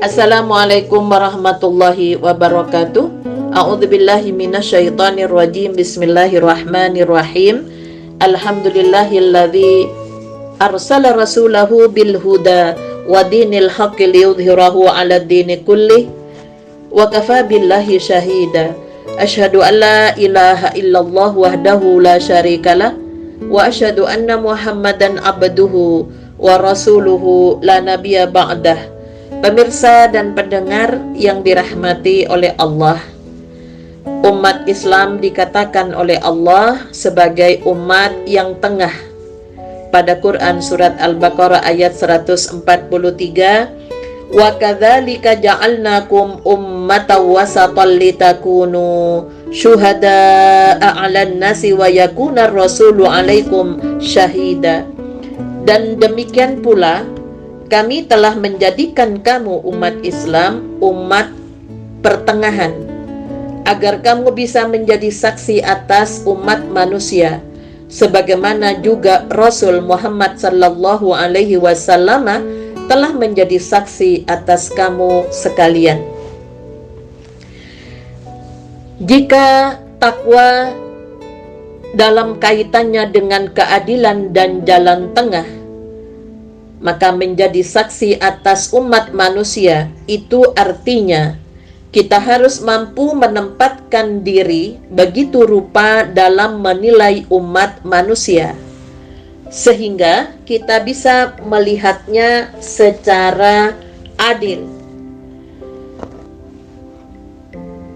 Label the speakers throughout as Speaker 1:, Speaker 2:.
Speaker 1: Assalamualaikum warahmatullahi wabarakatuh. A'udzubillahi minasyaitonir rajim. Bismillahirrahmanirrahim. Alhamdulillahilladzi arsala rasulahu bil huda wa dinil haqqi liyudhhirahu 'ala dini kullih wa kafa billahi syahida. Asyhadu an la ilaha illallah wahdahu la syarikalah wa asyhadu anna Muhammadan abduhu wa rasuluhu la nabiyya ba'dah. Pemirsa dan pendengar yang dirahmati oleh Allah, umat Islam dikatakan oleh Allah sebagai umat yang tengah. Pada Quran surat Al-Baqarah ayat 143, wa kadzalika ja'alnakum ummatan wasatan litakunu syuhada'a 'alan nasi wa yakuna rasulu 'alaikum syahida. Dan demikian pula kami telah menjadikan kamu umat Islam, umat pertengahan, agar kamu bisa menjadi saksi atas umat manusia, sebagaimana juga Rasul Muhammad sallallahu alaihi wasallam telah menjadi saksi atas kamu sekalian. Jika takwa dalam kaitannya dengan keadilan dan jalan tengah, maka menjadi saksi atas umat manusia itu artinya kita harus mampu menempatkan diri begitu rupa dalam menilai umat manusia, sehingga kita bisa melihatnya secara adil.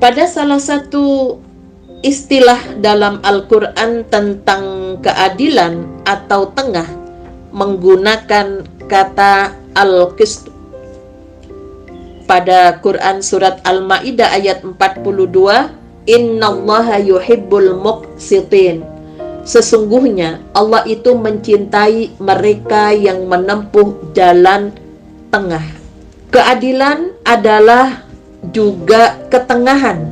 Speaker 1: Pada salah satu istilah dalam Al-Quran tentang keadilan atau tengah menggunakan kata al-qist. Pada Quran surat Al-Maidah ayat 42, innallaha yuhibbul muqsitin. Sesungguhnya Allah itu mencintai mereka yang menempuh jalan tengah. Keadilan adalah juga ketengahan,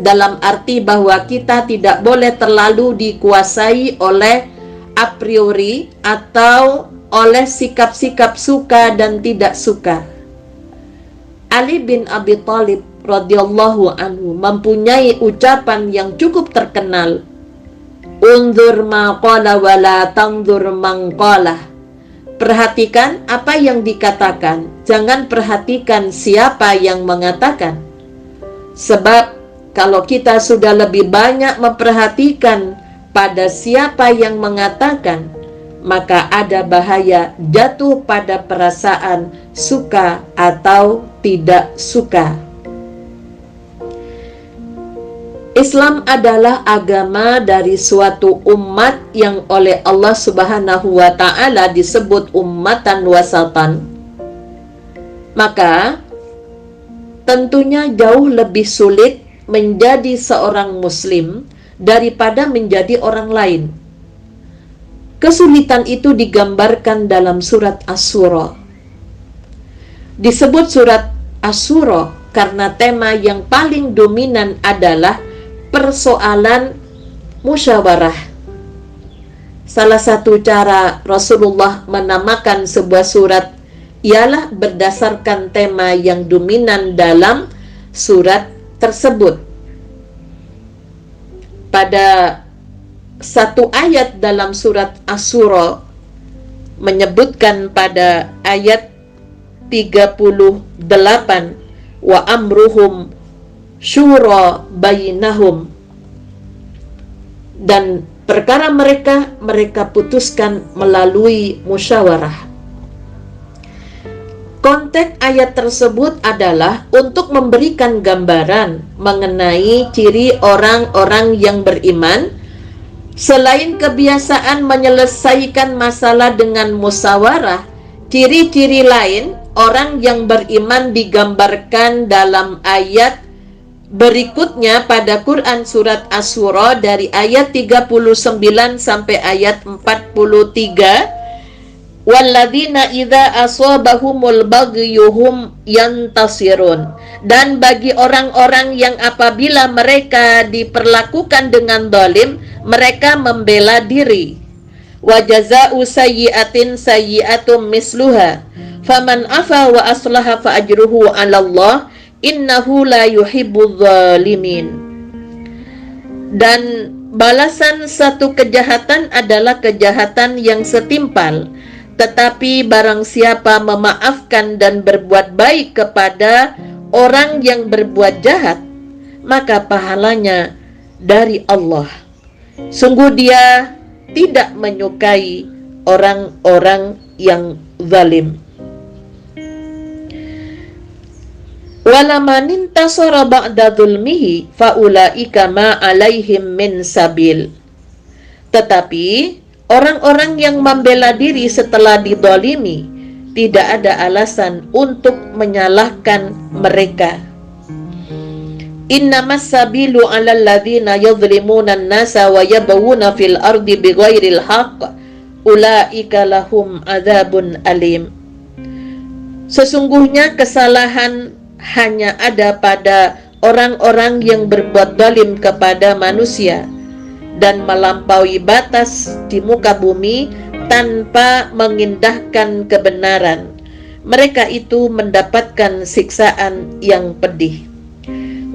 Speaker 1: dalam arti bahwa kita tidak boleh terlalu dikuasai oleh a priori atau oleh sikap-sikap suka dan tidak suka. Ali bin Abi Thalib radhiyallahu anhu mempunyai ucapan yang cukup terkenal, unzur ma qala wa la tanzur man qala. Perhatikan apa yang dikatakan, jangan perhatikan siapa yang mengatakan. Sebab kalau kita sudah lebih banyak memperhatikan pada siapa yang mengatakan, maka ada bahaya jatuh pada perasaan suka atau tidak suka. Islam adalah agama dari suatu umat yang oleh Allah Subhanahu wa ta'ala disebut ummatan wasatan. Maka tentunya jauh lebih sulit menjadi seorang muslim daripada menjadi orang lain. Kesulitan itu digambarkan dalam surat Asy-Syura. Disebut surat Asy-Syura karena tema yang paling dominan adalah persoalan musyawarah. Salah satu cara Rasulullah menamakan sebuah surat ialah berdasarkan tema yang dominan dalam surat tersebut. Pada satu ayat dalam surat Asy-Syura menyebutkan pada ayat 38, wa amruhum syura bainahum, dan perkara mereka putuskan melalui musyawarah. Konteks ayat tersebut adalah untuk memberikan gambaran mengenai ciri orang-orang yang beriman. Selain kebiasaan menyelesaikan masalah dengan musyawarah, ciri-ciri lain orang yang beriman digambarkan dalam ayat berikutnya pada Quran surat Asy-Syura dari ayat 39 sampai ayat 43. Walladzina idza asabahumul baghyuhum yantasirun. Dan bagi orang-orang yang apabila mereka diperlakukan dengan zalim, mereka membela diri. wa jazaa'u sayyi'atin sayyi'atum misluha faman afa wa aslaha fa ajruhu 'ala Allah innahu la yuhibbudz zalimin. Dan balasan satu kejahatan adalah kejahatan yang setimpal, tetapi barang siapa memaafkan dan berbuat baik kepada orang yang berbuat jahat, maka pahalanya dari Allah. Sungguh dia tidak menyukai orang-orang yang zalim. Walaman intasara ba'da dzulmihi faulaika ma 'alaihim min sabil. Tetapi orang-orang yang membela diri setelah dizalimi tidak ada alasan untuk menyalahkan mereka. Innamas sabilu 'alal ladzina yadhlimuna an-nasa wa yabghuna fil ardi bighairil haqq ulaika lahum adzabun alim. Sesungguhnya kesalahan hanya ada pada orang-orang yang berbuat zalim kepada manusia dan melampaui batas di muka bumi tanpa mengindahkan kebenaran. Mereka itu mendapatkan siksaan yang pedih.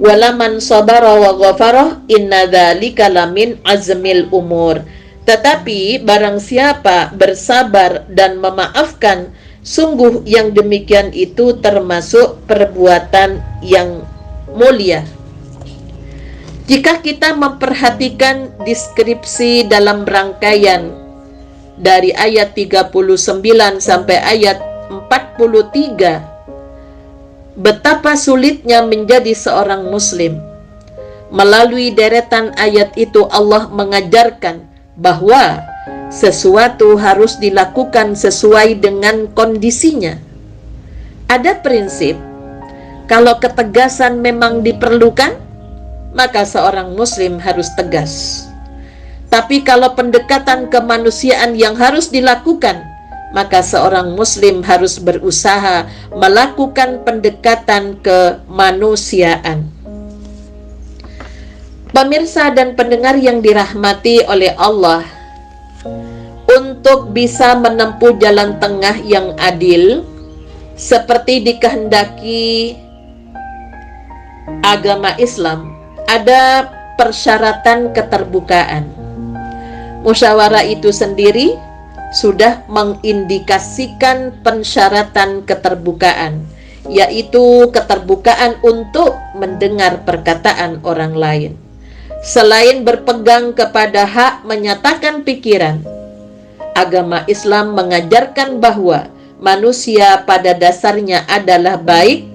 Speaker 1: Walaman sabara wa ghafara inna dzalika lamin azmil umur. Tetapi barang siapa bersabar dan memaafkan, sungguh yang demikian itu termasuk perbuatan yang mulia. Jika kita memperhatikan deskripsi dalam rangkaian dari ayat 39 sampai ayat 43, betapa sulitnya menjadi seorang muslim. Melalui deretan ayat itu Allah mengajarkan bahwa sesuatu harus dilakukan sesuai dengan kondisinya. Ada prinsip, kalau ketegasan memang diperlukan, maka seorang muslim harus tegas. Tapi kalau pendekatan kemanusiaan yang harus dilakukan, maka seorang muslim harus berusaha melakukan pendekatan kemanusiaan. Pemirsa dan pendengar yang dirahmati oleh Allah, untuk bisa menempuh jalan tengah yang adil seperti dikehendaki agama Islam, ada persyaratan keterbukaan. Musyawarah itu sendiri sudah mengindikasikan pensyaratan keterbukaan, yaitu keterbukaan untuk mendengar perkataan orang lain. Selain berpegang kepada hak menyatakan pikiran, agama Islam mengajarkan bahwa manusia pada dasarnya adalah baik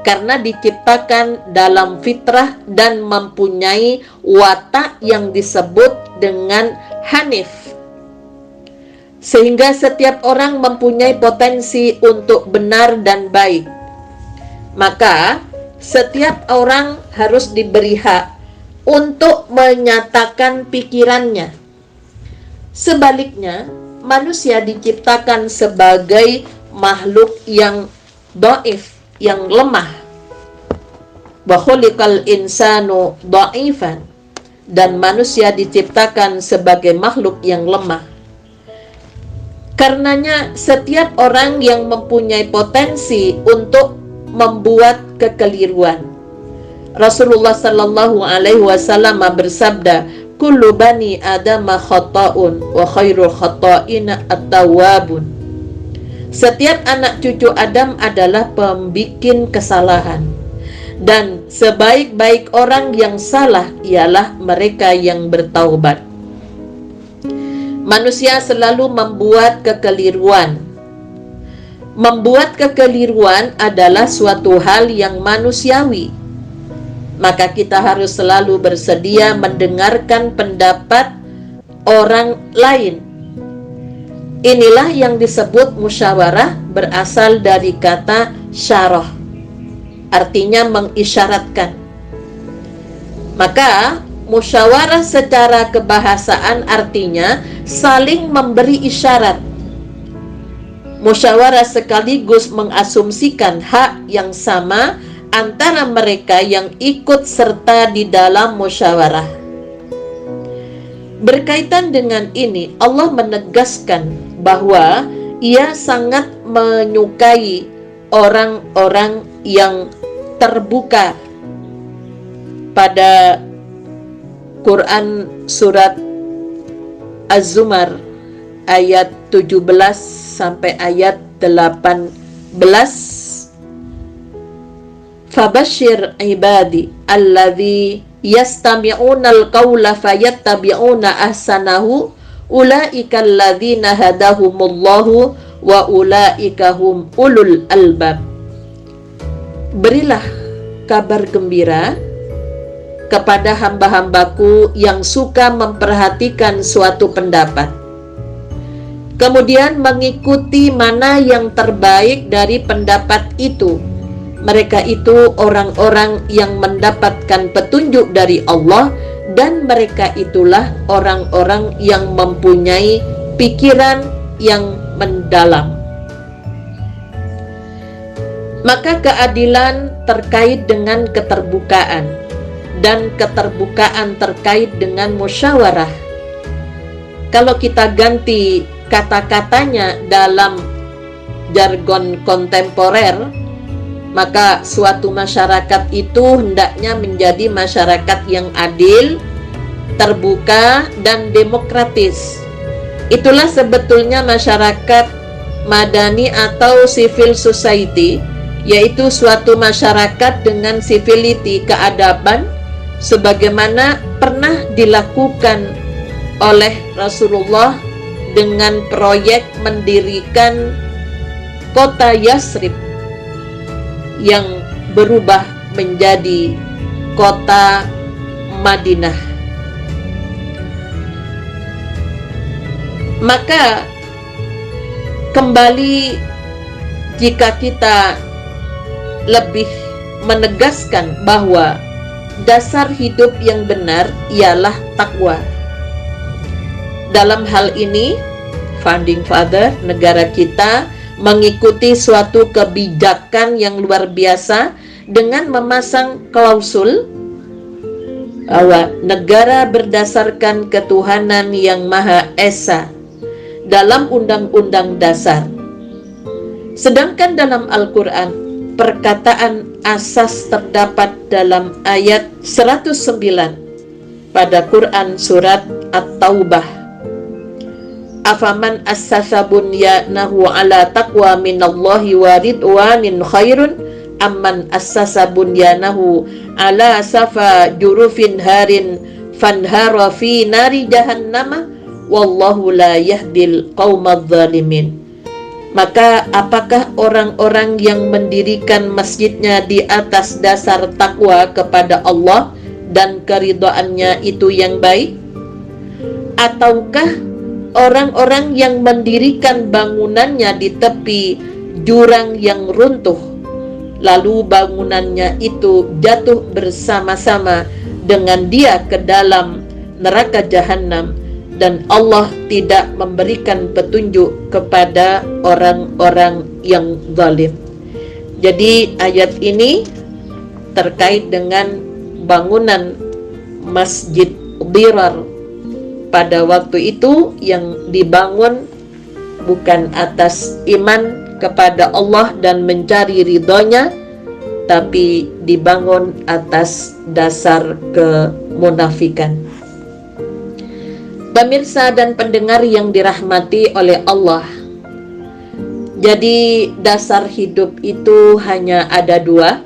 Speaker 1: karena diciptakan dalam fitrah dan mempunyai watak yang disebut dengan hanif. Sehingga setiap orang mempunyai potensi untuk benar dan baik. Maka setiap orang harus diberi hak untuk menyatakan pikirannya. Sebaliknya, manusia diciptakan sebagai makhluk yang dhaif, yang lemah. Wa khuliqal insanu dhaifan. Dan manusia diciptakan sebagai makhluk yang lemah. Karenanya setiap orang yang mempunyai potensi untuk membuat kekeliruan. Rasulullah sallallahu alaihi wasallam bersabda, "Kullu bani Adama khata'un wa khairul khata'ina at-tawwabun." Setiap anak cucu Adam adalah pembikin kesalahan, dan sebaik-baik orang yang salah ialah mereka yang bertaubat. Manusia selalu membuat kekeliruan. Membuat kekeliruan adalah suatu hal yang manusiawi. Maka kita harus selalu bersedia mendengarkan pendapat orang lain. Inilah yang disebut musyawarah, berasal dari kata syarah, artinya mengisyaratkan. Maka musyawarah secara kebahasaan artinya saling memberi isyarat. Musyawarah sekaligus mengasumsikan hak yang sama antara mereka yang ikut serta di dalam musyawarah. Berkaitan dengan ini, Allah menegaskan bahwa Ia sangat menyukai orang-orang yang terbuka. Pada Quran surat Az-Zumar ayat 17 sampai ayat 18, Fabashir ibadi alladhi yastami'unal qawla fayattabi'una ahsanahu ulaika alladhina hadahumullahu wa ulaika hum ulul albab. Berilah kabar gembira kepada hamba-hambaku yang suka memperhatikan suatu pendapat, kemudian mengikuti mana yang terbaik dari pendapat itu. Mereka itu orang-orang yang mendapatkan petunjuk dari Allah, dan mereka itulah orang-orang yang mempunyai pikiran yang mendalam. Maka keadilan terkait dengan keterbukaan, dan keterbukaan terkait dengan musyawarah. Kalau kita ganti kata-katanya dalam jargon kontemporer, maka suatu masyarakat itu hendaknya menjadi masyarakat yang adil, terbuka, dan demokratis. Itulah sebetulnya masyarakat madani atau civil society, yaitu suatu masyarakat dengan civility, keadaban, sebagaimana pernah dilakukan oleh Rasulullah dengan proyek mendirikan kota Yasrib yang berubah menjadi kota Madinah. Maka kembali, jika kita lebih menegaskan bahwa dasar hidup yang benar ialah takwa. Dalam hal ini, Founding Father negara kita mengikuti suatu kebijakan yang luar biasa dengan memasang klausul bahwa negara berdasarkan ketuhanan yang Maha Esa dalam Undang-Undang Dasar. Sedangkan dalam Al-Quran, perkataan asas terdapat dalam ayat 109 pada Quran surat At-Taubah. Afaman assasa bunyanahu ala taqwa minallahi wa ridwanin khairun amman assasa bunyanahu ala safa jurufin harin fanhara fi nari jahannama wallahu la yahdil qaumadz zalimin. Maka apakah orang-orang yang mendirikan masjidnya di atas dasar takwa kepada Allah dan keridhaannya itu yang baik? Ataukah orang-orang yang mendirikan bangunannya di tepi jurang yang runtuh, lalu bangunannya itu jatuh bersama-sama dengan dia ke dalam neraka jahanam, dan Allah tidak memberikan petunjuk kepada orang-orang yang zalim. Jadi ayat ini terkait dengan bangunan Masjid Dirar pada waktu itu yang dibangun bukan atas iman kepada Allah dan mencari ridhonya, tapi dibangun atas dasar kemunafikan. Pemirsa dan pendengar yang dirahmati oleh Allah, jadi dasar hidup itu hanya ada dua,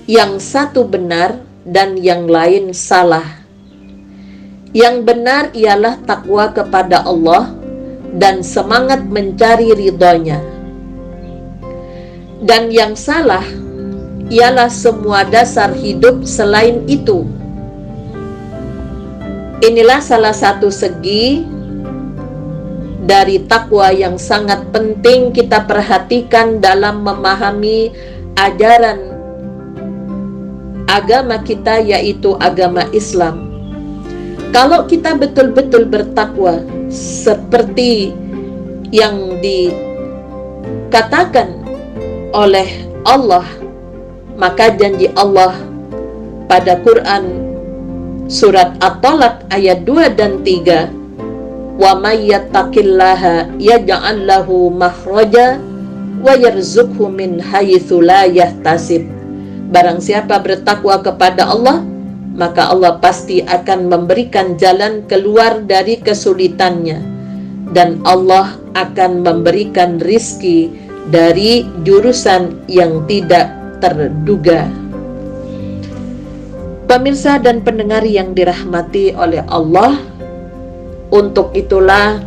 Speaker 1: yang satu benar dan yang lain salah. Yang benar ialah takwa kepada Allah dan semangat mencari ridhonya. Dan yang salah ialah semua dasar hidup selain itu. Inilah salah satu segi dari takwa yang sangat penting kita perhatikan dalam memahami ajaran agama kita, yaitu agama Islam. Kalau kita betul-betul bertakwa seperti yang dikatakan oleh Allah, maka janji Allah pada Quran Surat At-Talaq ayat 2 dan 3. Wa may yattaqillaha yaj'al lahu makhraja wa yarzuqhu min haitsu la yahtasib. Barang siapa bertakwa kepada Allah, maka Allah pasti akan memberikan jalan keluar dari kesulitannya, dan Allah akan memberikan rizki dari jurusan yang tidak terduga. Pemirsa dan pendengar yang dirahmati oleh Allah, untuk itulah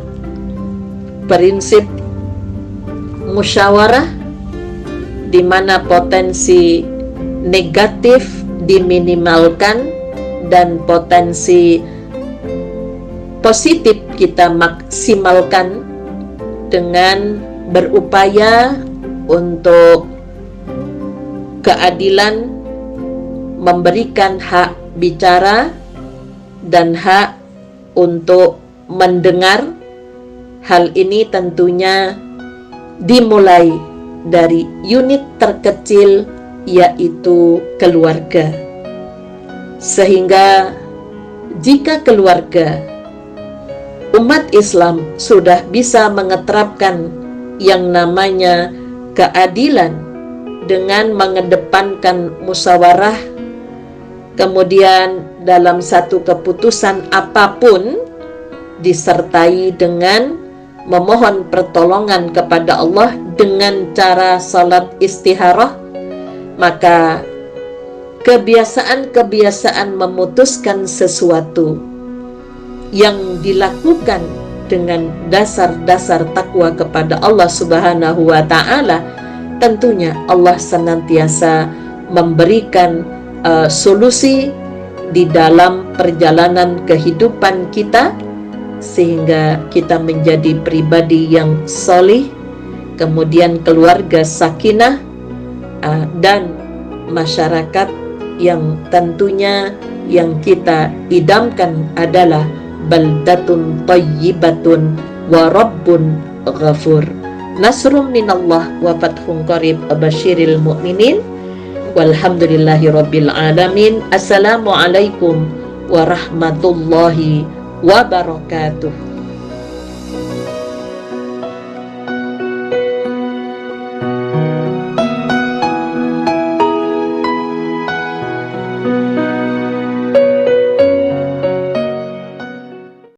Speaker 1: prinsip musyawarah di mana potensi negatif diminimalkan dan potensi positif kita maksimalkan dengan berupaya untuk keadilan, memberikan hak bicara dan hak untuk mendengar. Hal ini tentunya dimulai dari unit terkecil, yaitu keluarga. Sehingga jika keluarga umat Islam sudah bisa mengeterapkan yang namanya keadilan dengan mengedepankan musyawarah, kemudian dalam satu keputusan apapun disertai dengan memohon pertolongan kepada Allah dengan cara salat istikharah, maka kebiasaan-kebiasaan memutuskan sesuatu yang dilakukan dengan dasar-dasar takwa kepada Allah Subhanahu wa Ta'ala, tentunya Allah senantiasa memberikan solusi di dalam perjalanan kehidupan kita, sehingga kita menjadi pribadi yang solih, kemudian keluarga sakinah, dan masyarakat yang tentunya yang kita idamkan adalah baldatun thayyibatun wa rabbun ghafur. Nasrum minallah wa fathun qarib abasyiril mu'minin. Walhamdulillahi rabbil alamin. Assalamualaikum warahmatullahi wabarakatuh.